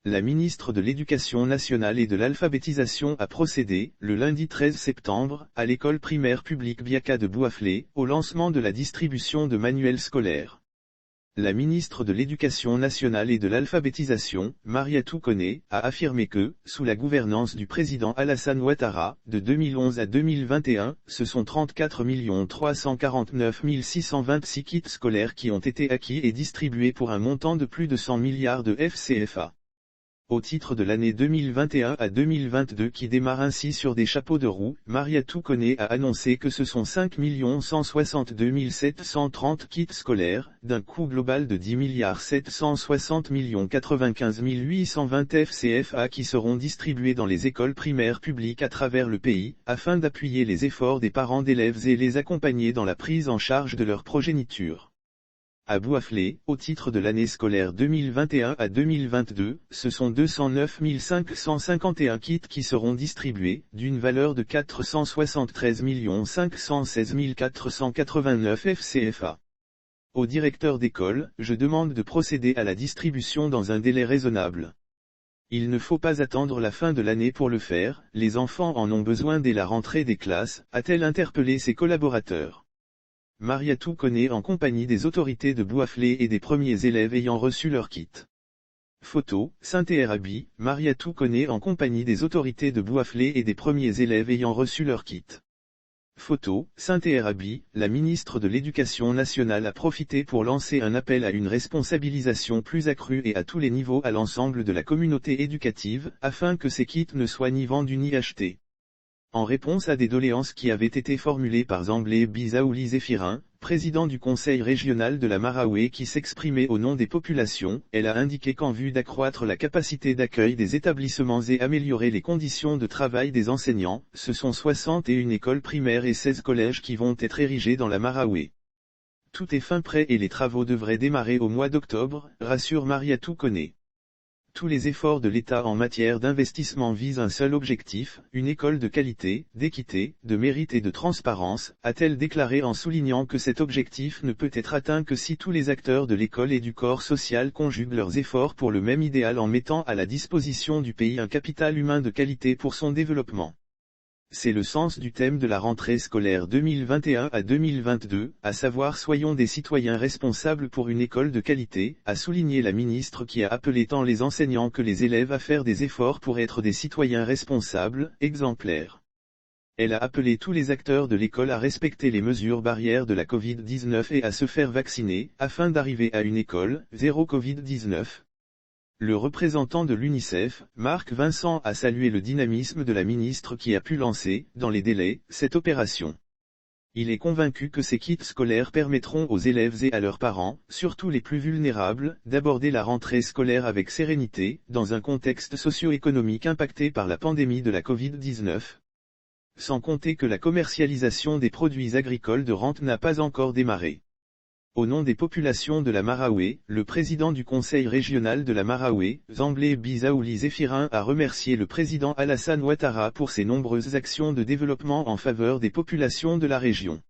La ministre de l'Éducation nationale et de l'alphabétisation a procédé, le lundi 13 septembre, à l'école primaire publique Biaka de Bouaflé, au lancement de la distribution de manuels scolaires. La ministre de l'Éducation nationale et de l'alphabétisation, Mariatou Koné, a affirmé que, sous la gouvernance du président Alassane Ouattara, de 2011 à 2021, ce sont 34 349 626 kits scolaires qui ont été acquis et distribués pour un montant de plus de 100 milliards de FCFA. Au titre de l'année 2021 à 2022 qui démarre ainsi sur des chapeaux de roue, Mariatou Koné a annoncé que ce sont 5 162 730 kits scolaires, d'un coût global de 10 760 95 820 FCFA qui seront distribués dans les écoles primaires publiques à travers le pays, afin d'appuyer les efforts des parents d'élèves et les accompagner dans la prise en charge de leur progéniture. À Bouaflé, au titre de l'année scolaire 2021 à 2022, ce sont 209 551 kits qui seront distribués, d'une valeur de 473 516 489 FCFA. Au directeur d'école, je demande de procéder à la distribution dans un délai raisonnable. Il ne faut pas attendre la fin de l'année pour le faire, les enfants en ont besoin dès la rentrée des classes, a-t-elle interpellé ses collaborateurs. Mariatou Koné en compagnie des autorités de Bouaflé et des premiers élèves ayant reçu leur kit. Photo, Saint-Erabi, Mariatou Koné en compagnie des autorités de Bouaflé et des premiers élèves ayant reçu leur kit. Photo, Saint-Erabi, la ministre de l'Éducation nationale a profité pour lancer un appel à une responsabilisation plus accrue et à tous les niveaux à l'ensemble de la communauté éducative, afin que ces kits ne soient ni vendus ni achetés. En réponse à des doléances qui avaient été formulées par Zamblé Bizaouli Zéphirin, président du conseil régional de la Maraoué qui s'exprimait au nom des populations, elle a indiqué qu'en vue d'accroître la capacité d'accueil des établissements et améliorer les conditions de travail des enseignants, ce sont 61 écoles primaires et 16 collèges qui vont être érigés dans la Maraoué. Tout est fin prêt et les travaux devraient démarrer au mois d'octobre, rassure Mariatou Koné. Tous les efforts de l'État en matière d'investissement visent un seul objectif, une école de qualité, d'équité, de mérite et de transparence, a-t-elle déclaré en soulignant que cet objectif ne peut être atteint que si tous les acteurs de l'école et du corps social conjuguent leurs efforts pour le même idéal en mettant à la disposition du pays un capital humain de qualité pour son développement. C'est le sens du thème de la rentrée scolaire 2021 à 2022, à savoir soyons des citoyens responsables pour une école de qualité, a souligné la ministre qui a appelé tant les enseignants que les élèves à faire des efforts pour être des citoyens responsables, exemplaires. Elle a appelé tous les acteurs de l'école à respecter les mesures barrières de la Covid-19 et à se faire vacciner, afin d'arriver à une école, zéro Covid-19. Le représentant de l'UNICEF, Marc Vincent a salué le dynamisme de la ministre qui a pu lancer, dans les délais, cette opération. Il est convaincu que ces kits scolaires permettront aux élèves et à leurs parents, surtout les plus vulnérables, d'aborder la rentrée scolaire avec sérénité, dans un contexte socio-économique impacté par la pandémie de la Covid-19. Sans compter que la commercialisation des produits agricoles de rente n'a pas encore démarré. Au nom des populations de la Maraoué, le président du conseil régional de la Maraoué, Zamblé Bizaouli Zéphirin a remercié le président Alassane Ouattara pour ses nombreuses actions de développement en faveur des populations de la région.